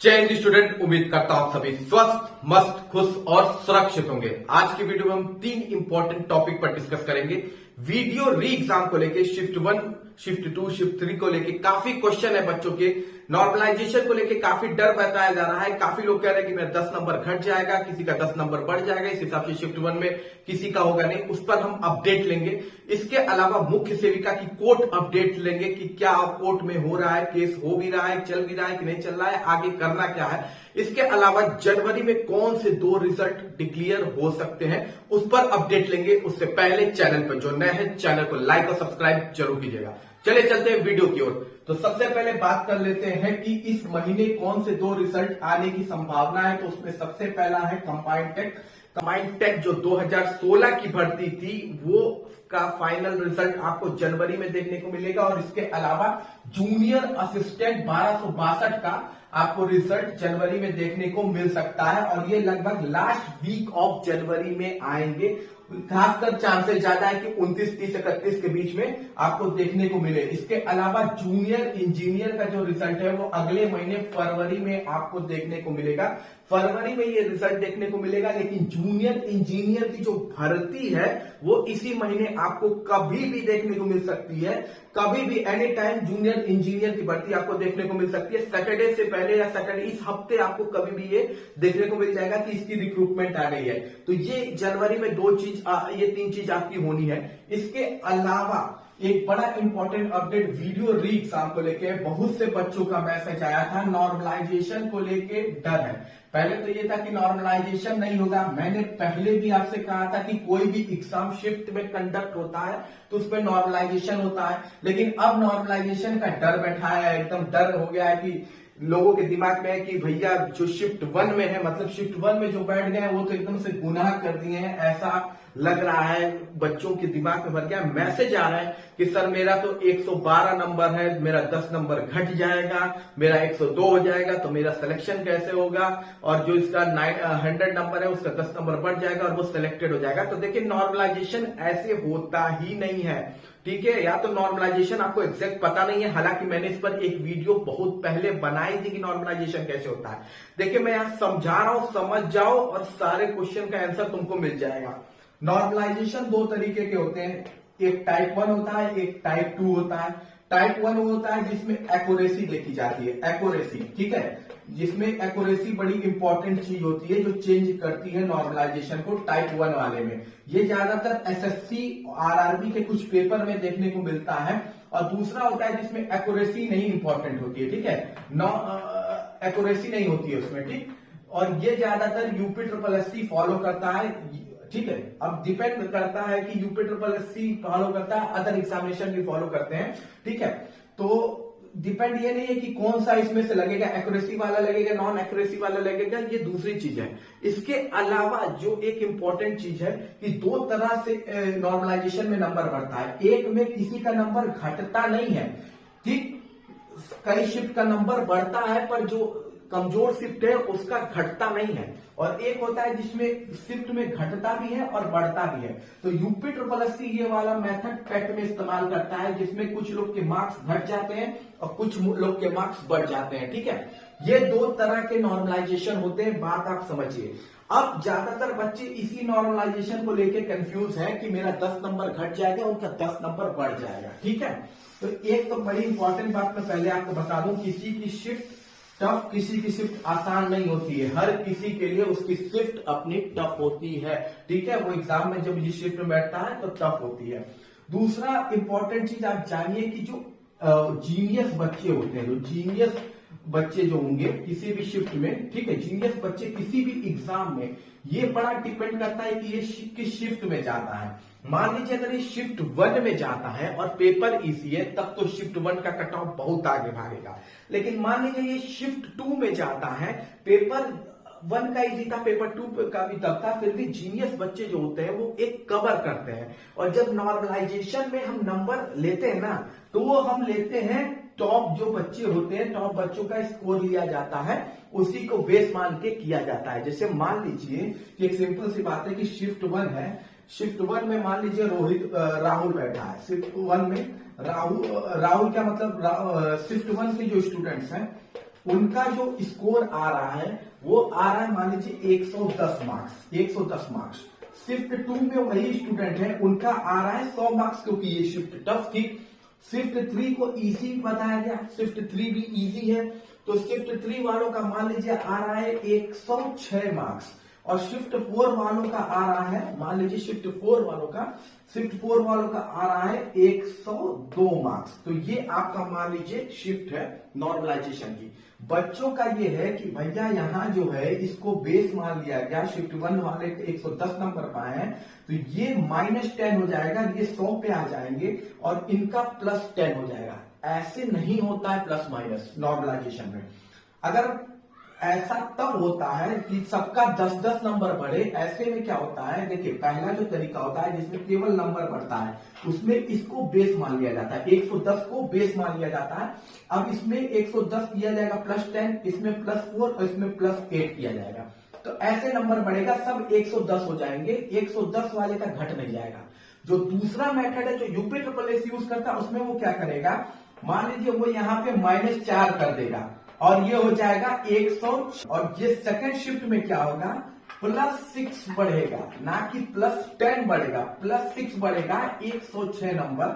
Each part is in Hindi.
जय हिंद स्टूडेंट, उम्मीद करता हूं आप सभी स्वस्थ, मस्त, खुश और सुरक्षित होंगे। आज की वीडियो में हम 3 इंपॉर्टेंट टॉपिक पर डिस्कस करेंगे। वीडियो री एग्जाम को लेके शिफ्ट 1, शिफ्ट 2, शिफ्ट 3 को लेके काफी क्वेश्चन है बच्चों के। नॉर्मलाइजेशन को लेके काफी डर बताया जा रहा है। काफी लोग कह रहे हैं कि मेरा 10 नंबर घट जाएगा, किसी का 10 नंबर बढ़ जाएगा। इस हिसाब से शिफ्ट 1 में किसी का होगा नहीं, उस पर हम अपडेट लेंगे। इसके अलावा मुख्य सेविका की कोर्ट अपडेट लेंगे कि क्या कोर्ट में हो रहा है, केस हो भी रहा है, चल भी रहा है कि नहीं चल रहा है, आगे करना क्या है। इसके अलावा जनवरी में कौन से 2 रिजल्ट डिक्लेयर हो सकते हैं, उस पर अपडेट लेंगे। उससे पहले चैनल पर जो नए हैं, चैनल को लाइक और सब्सक्राइब जरूर कीजिएगा। चले चलते हैं वीडियो की ओर। तो सबसे पहले बात कर लेते हैं कि इस महीने कौन से 2 रिजल्ट आने की संभावना है। तो उसमें सबसे पहला है कंबाइंड टेक। कंबाइंड टेक जो 2016 की भर्ती थी, वो का फाइनल रिजल्ट आपको जनवरी में देखने को मिलेगा। और इसके अलावा जूनियर असिस्टेंट 1262 का आपको रिजल्ट जनवरी में देखने को मिल सकता है। और ये लगभग लास्ट वीक ऑफ जनवरी में आएंगे। खासकर चांसेस ज्यादा है कि 29, 30, 31 के बीच में आपको देखने को मिले। इसके अलावा जूनियर इंजीनियर का जो रिजल्ट है वो अगले महीने फरवरी में आपको देखने को मिलेगा। फरवरी में ये रिजल्ट देखने को मिलेगा। लेकिन जूनियर इंजीनियर की जो भर्ती है वो इसी महीने आपको कभी भी देखने को मिल सकती है। कभी भी एनी टाइम जूनियर इंजीनियर की भर्ती आपको देखने को मिल सकती है। सैटरडे से पहले या सैटरडे इस हफ्ते आपको कभी भी ये देखने को मिल जाएगा कि इसकी रिक्रूटमेंट आ गई है। तो ये जनवरी में 2 चीज, ये 3 चीज आपकी होनी है। इसके अलावा एक बड़ा इंपॉर्टेंट अपडेट वीडियो री एग्जाम को लेके बहुत से बच्चों का मैसेज आया था। नॉर्मलाइजेशन को लेके डर है। पहले तो ये था कि नॉर्मलाइजेशन नहीं होगा। मैंने पहले भी आपसे कहा था कि कोई भी एग्जाम शिफ्ट में कंडक्ट होता है तो उसमें नॉर्मलाइजेशन होता है। लेकिन अब नॉर्मलाइजेशन का डर बैठा है, एकदम डर हो गया है कि लोगों के दिमाग में है कि भैया जो शिफ्ट 1 में है, मतलब शिफ्ट 1 में जो बैठ गए हैं वो तो एकदम से गुनाह कर दिए हैं, ऐसा लग रहा है। बच्चों के दिमाग में भर गया। मैसेज आ रहा है कि सर मेरा तो 112 नंबर है, मेरा 10 नंबर घट जाएगा, मेरा 102 हो जाएगा, तो मेरा सिलेक्शन कैसे होगा। और जो इसका 100 नंबर है उसका 10 नंबर बढ़ जाएगा और वो सिलेक्टेड हो जाएगा। तो देखिए नॉर्मलाइजेशन ऐसे होता ही नहीं है, ठीक है। या तो नॉर्मलाइजेशन आपको एग्जैक्ट पता नहीं है। हालांकि मैंने इस पर एक वीडियो बहुत पहले बनाई थी कि नॉर्मलाइजेशन कैसे होता है। देखिए मैं यहां समझा रहा हूं, समझ जाओ और सारे क्वेश्चन का आंसर तुमको मिल जाएगा। नॉर्मलाइजेशन 2 तरीके के होते हैं। एक टाइप 1 होता है, एक टाइप 2 होता है। टाइप 1 होता है जिसमें एक्यूरेसी देखी जाती है, एक्यूरेसी, ठीक है, जिसमें एक्यूरेसी बड़ी इंपॉर्टेंट चीज होती है जो चेंज करती है नॉर्मलाइजेशन को। टाइप 1 वाले में ये ज्यादातर एसएससी, आरआरबी के कुछ पेपर में देखने को मिलता है। और दूसरा होता है जिसमें एक्यूरेसी नहीं इंपॉर्टेंट होती है, ठीक है, एक्यूरेसी नहीं होती है उसमें, ठीक। और ये ज्यादातर यूपी ट्रिपल एससी फॉलो करता है, ठीक है। अब डिपेंड करता है कि यूपी ट्रिपल एससी फॉलो करता है, अदर एग्जामिनेशन भी फॉलो करते हैं, ठीक है। तो डिपेंड ये नहीं है कि कौन सा इसमें से लगेगा, एक्यूरेसी वाला लगेगा, नॉन एक्यूरेसी वाला लगेगा, ये दूसरी चीज है। इसके अलावा जो एक इंपॉर्टेंट चीज है कि 2 तरह से नॉर्मलाइजेशन में नंबर बढ़ता है। एक में किसी का नंबर घटता नहीं है, ठीक, कई शिफ्ट का नंबर बढ़ता है पर जो कमजोर शिफ्ट है उसका घटता नहीं है। और एक होता है जिसमें शिफ्ट में घटता भी है और बढ़ता भी है। तो यूपी ट्रिपल एससी ये वाला मेथड पैट में इस्तेमाल करता है जिसमें कुछ लोग के मार्क्स घट जाते हैं और कुछ लोग के मार्क्स बढ़ जाते हैं, ठीक है। ये 2 तरह के नॉर्मलाइजेशन होते हैं, बात आप समझिए। अब ज्यादातर बच्चे इसी नॉर्मलाइजेशन को लेके कंफ्यूज है कि मेरा 10 नंबर घट जाएगा, उनका 10 नंबर बढ़ जाएगा, ठीक है। तो एक तो बड़ी इंपॉर्टेंट बात मैं पहले आपको बता दूं, किसी की शिफ्ट टफ, किसी की शिफ्ट आसान नहीं होती है। हर किसी के लिए उसकी शिफ्ट अपनी टफ होती है, ठीक है। वो एग्जाम में जब ये शिफ्ट में बैठता है तो टफ होती है। दूसरा इंपॉर्टेंट चीज आप जानिए कि जो जीनियस बच्चे होते हैं, जो जीनियस बच्चे जो होंगे किसी भी शिफ्ट में, ठीक है, जीनियस बच्चे किसी भी एग्जाम में, ये बड़ा डिपेंड करता है कि ये किस शिफ्ट में जाता है। मान लीजिए अगर ये शिफ्ट 1 में जाता है और पेपर इजी है, तब तो शिफ्ट 1 का कट ऑफ बहुत आगे भागेगा। लेकिन मान लीजिए ये शिफ्ट 2 में जाता है, पेपर 1 का इजी था, पेपर 2 का भी तब था, फिर भी जीनियस बच्चे जो होते हैं वो एक कवर करते हैं। और जब नॉर्मलाइजेशन में हम नंबर लेते हैं ना, तो वो हम लेते हैं टॉप जो बच्चे होते हैं, टॉप बच्चों का स्कोर लिया जाता है, उसी को बेस मान के किया जाता है। जैसे मान लीजिए कि एक सिंपल सी बात है कि शिफ्ट 1 है, शिफ्ट 1 में मान लीजिए राहुल बैठा है। शिफ्ट 1 में राहुल क्या मतलब शिफ्ट 1 के जो स्टूडेंट्स हैं उनका जो स्कोर आ रहा है वो आ रहा है मान लीजिए 110 मार्क्स, 110 मार्क्स। शिफ्ट 2 में वही स्टूडेंट है, उनका आ रहा है 100 मार्क्स, क्योंकि ये शिफ्ट टफ थी। शिफ्ट 3 को इजी बताया गया, शिफ्ट 3 भी इजी है, तो शिफ्ट 3 वालों का मान लीजिए आ रहा है 106 मार्क्स, और शिफ्ट 4 वालों का आ रहा है, मान लीजिए शिफ्ट 4 वालों का आ रहा है 102 मार्क्स। तो ये आपका मान लीजिए शिफ्ट है नॉर्मलाइजेशन की। बच्चों का ये है कि भैया यहाँ जो है इसको बेस मान लिया गया, शिफ्ट 1 वाले 110 नंबर पाए हैं, तो ये -10 हो जाएगा, ये 100 पे आ जाएंगे और इनका +10 हो जाएगा। ऐसे नहीं होता है प्लस माइनस नॉर्मलाइजेशन में। अगर ऐसा तब होता है कि सबका 10-10 नंबर बढ़े। ऐसे में क्या होता है, देखिए पहला जो तरीका होता है जिसमें केवल नंबर बढ़ता है, उसमें इसको बेस मान लिया जाता है, 110 को बेस मान लिया जाता है। अब इसमें 110 किया जाएगा +10, इसमें +4 और इसमें +8 किया जाएगा, तो ऐसे नंबर बढ़ेगा, सब 110 हो जाएंगे, 110 वाले का घट नहीं जाएगा। जो दूसरा मेथड है जो यूपी SSS यूज करता है, उसमें वो क्या करेगा, मान लीजिए वो यहाँ पे -4 कर देगा और ये हो जाएगा 100, और ये सेकंड शिफ्ट में क्या होगा, +6 बढ़ेगा, ना कि +10 बढ़ेगा, +6 बढ़ेगा, 106 नंबर।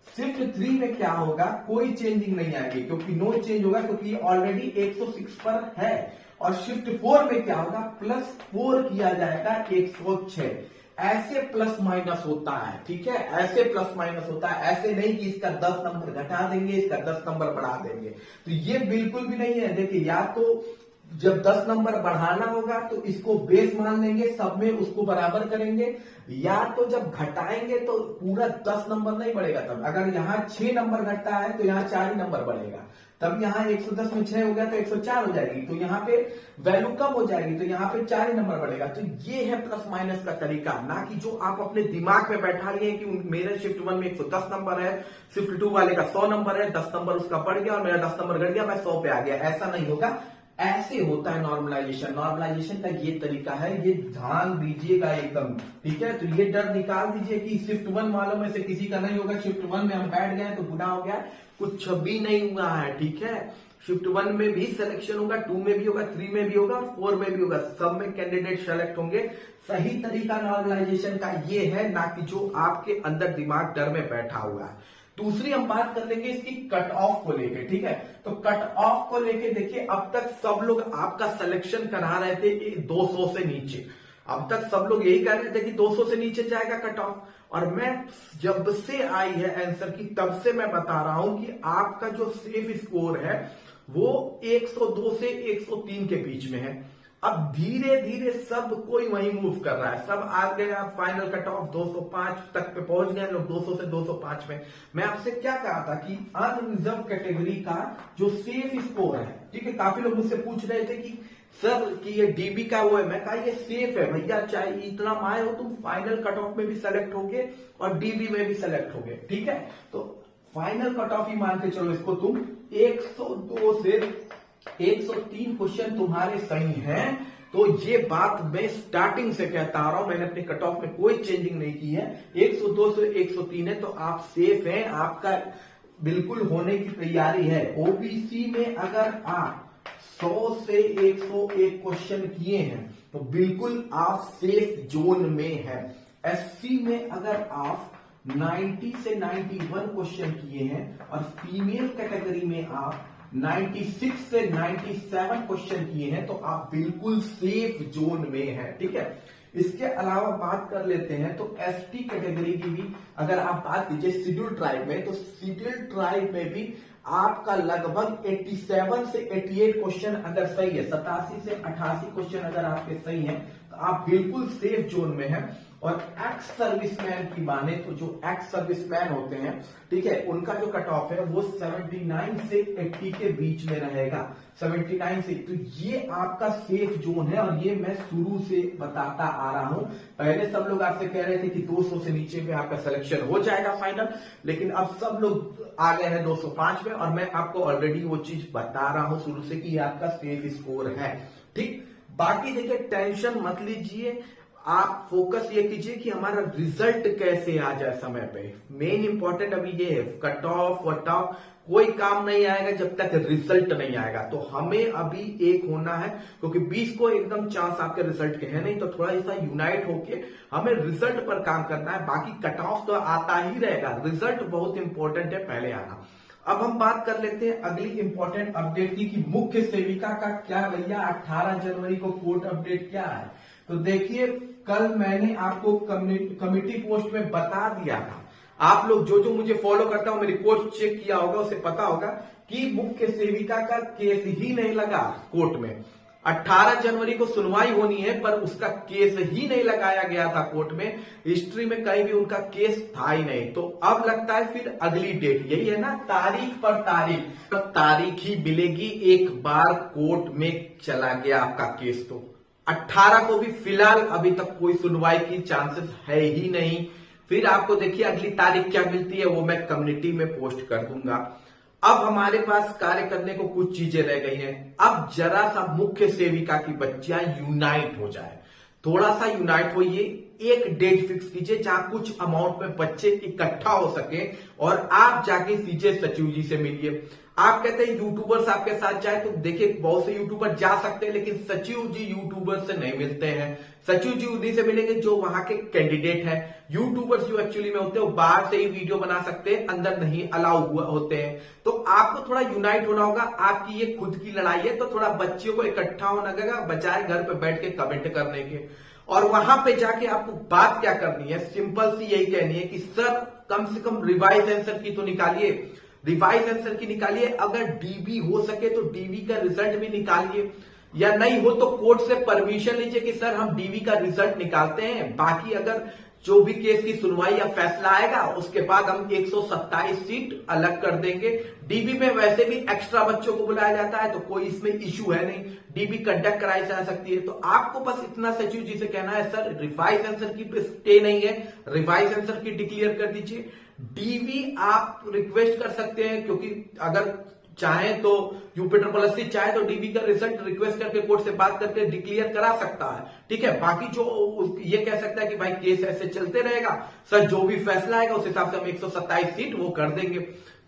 शिफ्ट 3 में क्या होगा, कोई चेंजिंग नहीं आएगी, क्योंकि नो चेंज होगा, क्योंकि ये ऑलरेडी 106 पर है। और शिफ्ट 4 में क्या होगा, +4 किया जाएगा 106। ऐसे प्लस माइनस होता है, ठीक है, ऐसे प्लस माइनस होता है, ऐसे नहीं कि इसका 10 नंबर घटा देंगे, इसका 10 नंबर बढ़ा देंगे, तो ये बिल्कुल भी नहीं है। देखिए, या तो जब 10 नंबर बढ़ाना होगा तो इसको बेस मान लेंगे, सब में उसको बराबर करेंगे, या तो जब घटाएंगे तो पूरा 10 नंबर नहीं बढ़ेगा। तब अगर यहाँ 6 नंबर घटता है तो यहाँ 4 ही नंबर बढ़ेगा, तब यहाँ 110 में 6 हो गया तो 104 हो जाएगी, तो यहाँ पे वैल्यू कम हो जाएगी, तो यहाँ पे 4 ही नंबर बढ़ेगा। तो ये है प्लस माइनस का तरीका, ना कि जो आप अपने दिमाग में बैठा रही है कि मेरे शिफ्ट 1 में 110 नंबर है, शिफ्ट 2 वाले का 100 नंबर है, 10 नंबर उसका बढ़ गया और मेरा 10 नंबर घट गया, मैं 100 पे आ गया। ऐसा नहीं होगा, ऐसे होता है नॉर्मलाइजेशन। नॉर्मलाइजेशन का ये तरीका है, ये ध्यान दीजिएगा एकदम, ठीक है। तो ये डर निकाल दीजिए कि शिफ्ट 1 वालों में से किसी का नहीं होगा, शिफ्ट 1 में हम बैठ गए तो गुना हो गया, कुछ भी नहीं हुआ है, ठीक है। शिफ्ट 1 में भी सिलेक्शन होगा, 2 में भी होगा, 3 में भी होगा, 4 में भी होगा, सब में कैंडिडेट सेलेक्ट होंगे। सही तरीका नॉर्मलाइजेशन का ये है, ना कि जो आपके अंदर दिमाग डर में बैठा हुआ है। दूसरी हम बात कर लेंगे इसकी कट ऑफ को लेके, ठीक है। तो कट ऑफ को लेके देखिए, अब तक सब लोग आपका सिलेक्शन करा रहे थे 200 से नीचे, अब तक सब लोग यही कह रहे थे कि 200 से नीचे जाएगा कट ऑफ, और मैं जब से आई है आंसर की तब से मैं बता रहा हूं कि आपका जो सेफ स्कोर है वो 102 से 103 के बीच में है। अब धीरे धीरे सब कोई वही मूव कर रहा है, सब आ गए, आप फाइनल कट ऑफ 205 तक पे पहुंच गए लोग, 200 से 205 में। मैं आपसे क्या कहा था कि अनरिजर्व कैटेगरी का जो सेफ स्कोर है, ठीक है, काफी लोग मुझसे पूछ रहे थे कि सर कि ये डीबी का वो है, मैं कहा ये सेफ है भैया, चाहे इतना माए हो तुम फाइनल कट ऑफ में भी सेलेक्ट होगे और डीबी में भी सेलेक्ट होगे, ठीक है। तो फाइनल कट ऑफ ही मान के चलो इसको, तुम 102 से 103 क्वेश्चन तुम्हारे सही हैं। तो ये बात मैं स्टार्टिंग से कहता आ रहा हूं, मैंने अपने कट ऑफ में कोई चेंजिंग नहीं की है, 102 से 103 है, तो आप सेफ हैं, आपका बिल्कुल होने की तैयारी है। ओबीसी में अगर आप 100 से 101 क्वेश्चन किए हैं तो बिल्कुल आप सेफ जोन में हैं। एससी में अगर आप 90 से 91 क्वेश्चन किए हैं और फीमेल कैटेगरी में आप 96 से 97 क्वेश्चन किए हैं, तो आप बिल्कुल सेफ जोन में हैं, ठीक है। इसके अलावा बात कर लेते हैं तो एसटी कैटेगरी की भी अगर आप बात कीजिए शेड्यूल ट्राइब में, तो शेड्यूल ट्राइब में भी आपका लगभग 87 से 88 क्वेश्चन अगर सही है, 87 से 88 क्वेश्चन अगर आपके सही हैं, तो आप बिल्कुल सेफ जोन में हैं। और एक्स सर्विसमैन की माने तो जो एक्स सर्विसमैन होते हैं, ठीक है, उनका जो कट ऑफ है वो 79 से 80 के बीच में रहेगा, 79 से। तो ये आपका सेफ जोन है और ये मैं शुरू से बताता आ रहा हूं। पहले सब लोग आपसे कह रहे थे कि 200 से नीचे में आपका सिलेक्शन हो जाएगा फाइनल, लेकिन अब सब लोग आ गए हैं 205 में, और मैं आपको ऑलरेडी वो चीज बता रहा हूं शुरू से कि ये आपका सेफ स्कोर है, ठीक। बाकी देखिए, टेंशन मत लीजिए, आप फोकस ये कीजिए कि हमारा रिजल्ट कैसे आ जाए समय पे। मेन इंपॉर्टेंट अभी ये है, कट ऑफ वट ऑफ कोई काम नहीं आएगा जब तक रिजल्ट नहीं आएगा। तो हमें अभी एक होना है, क्योंकि 20 को एकदम चांस आपके रिजल्ट के है नहीं, तो थोड़ा ऐसा यूनाइट होके हमें रिजल्ट पर काम करना है। बाकी कट ऑफ तो आता ही रहेगा, रिजल्ट बहुत इंपॉर्टेंट है पहले आना। अब हम बात कर लेते हैं अगली इंपॉर्टेंट अपडेट की कि मुख्य सेविका का क्या भैया 18 जनवरी को कोर्ट अपडेट क्या है। तो देखिए, कल मैंने आपको कमिटी पोस्ट में बता दिया था, आप लोग जो मुझे फॉलो करता हो, मेरी पोस्ट चेक किया होगा, उसे पता होगा कि मुख्य सेविका का केस ही नहीं लगा कोर्ट में। 18 जनवरी को सुनवाई होनी है, पर उसका केस ही नहीं लगाया गया था कोर्ट में। हिस्ट्री में कहीं भी उनका केस था ही नहीं। तो अब लगता है फिर अगली डेट, यही है ना, तारीख पर तारीख ही मिलेगी। एक बार कोर्ट में चला गया आपका केस तो 18 को भी फिलहाल अभी तक कोई सुनवाई की चांसेस है ही नहीं। फिर आपको देखिए अगली तारीख क्या मिलती है, वो मैं कम्युनिटी में पोस्ट कर दूंगा। अब हमारे पास कार्य करने को कुछ चीजें रह गई हैं। अब जरा सा मुख्य सेविका की बच्चियां यूनाइट हो जाए, थोड़ा सा यूनाइट होइए, एक डेट फिक्स कीजिए जहां कुछ अमाउंट में बच्चे इकट्ठा हो सके और आप जाके सीजे सचिव जी से मिलिए। आप कहते हैं यूट्यूबर्स आपके साथ जाए, तो देखिए बहुत से यूट्यूबर जा सकते हैं, लेकिन सचिव जी यूट्यूबर से नहीं मिलते हैं। सचिव जी उन्हीं से मिलेंगे जो वहां के कैंडिडेट हैं। यूट्यूबर्स जो एक्चुअली में होते हैं वो बाहर से ही वीडियो बना सकते हैं, अंदर नहीं अलाउ हुआ होते हैं। तो आपको थोड़ा यूनाइट होना होगा, आपकी ये खुद की लड़ाई है, तो थोड़ा बच्चियों को इकट्ठा होना लगेगा, बजाय घर पे बैठ के कमेंट करने के। और वहां पे जाके आपको बात क्या करनी है, सिंपल सी यही कहनी है कि सर कम से कम रिवाइज आंसर की तो निकालिए, रिवाइज आंसर की निकालिए। अगर डीबी हो सके तो डीबी का रिजल्ट भी निकालिए, या नहीं हो तो कोर्ट से परमिशन लीजिए कि सर हम डीबी का रिजल्ट निकालते हैं। बाकी अगर जो भी केस की सुनवाई या फैसला आएगा उसके बाद हम 127 सीट अलग कर देंगे। डीबी में वैसे भी एक्स्ट्रा बच्चों को बुलाया जाता है, तो कोई इसमें इश्यू है नहीं, डीबी कंडक्ट कराई जा सकती है। तो आपको बस इतना सचिव जी से कहना है, सर रिवाइज आंसर की स्टे नहीं है, रिवाइज आंसर की डिक्लेयर कर दीजिए। डीवी आप रिक्वेस्ट कर सकते हैं, क्योंकि अगर चाहे तो यूपीट्रिपलएससी चाहे तो डीबी का रिजल्ट रिक्वेस्ट करके कोर्ट से बात करके डिक्लेयर करा सकता है, ठीक है। बाकी जो ये कह सकता है कि भाई केस ऐसे चलते रहेगा, सर जो भी फैसला आएगा उस हिसाब से हम 127 सीट वो कर देंगे।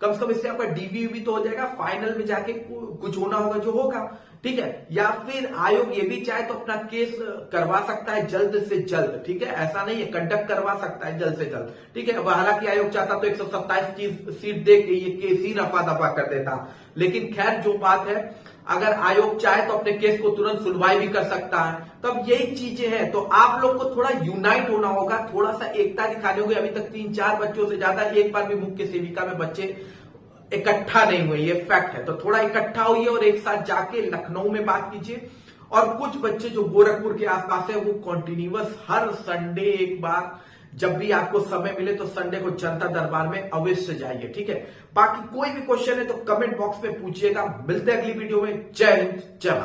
कम से कम इससे आपका डीवी भी तो हो जाएगा, फाइनल में जाके कुछ होना होगा जो होगा, ठीक है। या फिर आयोग ये भी चाहे तो अपना केस करवा सकता है जल्द से जल्द, ठीक है, ऐसा नहीं है, कंडक्ट करवा सकता है जल्द से जल्द, ठीक है। हालांकि आयोग चाहता तो 127 सीट दे के ये केस ही रफा दफा कर देता, लेकिन खैर जो बात है, अगर आयोग चाहे तो अपने केस को तुरंत सुनवाई भी कर सकता है। तो अब यही चीजें हैं, तो आप लोग को थोड़ा यूनाइट होना होगा, थोड़ा सा एकता दिखानी होगी। अभी तक 3-4 बच्चों से ज्यादा एक बार भी मुख्य सेविका में बच्चे इकट्ठा नहीं हुए, ये फैक्ट है। तो थोड़ा इकट्ठा होइए और एक साथ जाके लखनऊ में बात कीजिए। और कुछ बच्चे जो गोरखपुर के आसपास है वो कॉन्टिन्यूअस हर संडे एक बार, जब भी आपको समय मिले तो संडे को जनता दरबार में अवश्य जाइए, ठीक है। बाकी कोई भी क्वेश्चन है तो कमेंट बॉक्स में पूछिएगा। मिलते हैं अगली वीडियो में। जय हिंद, जय भारत।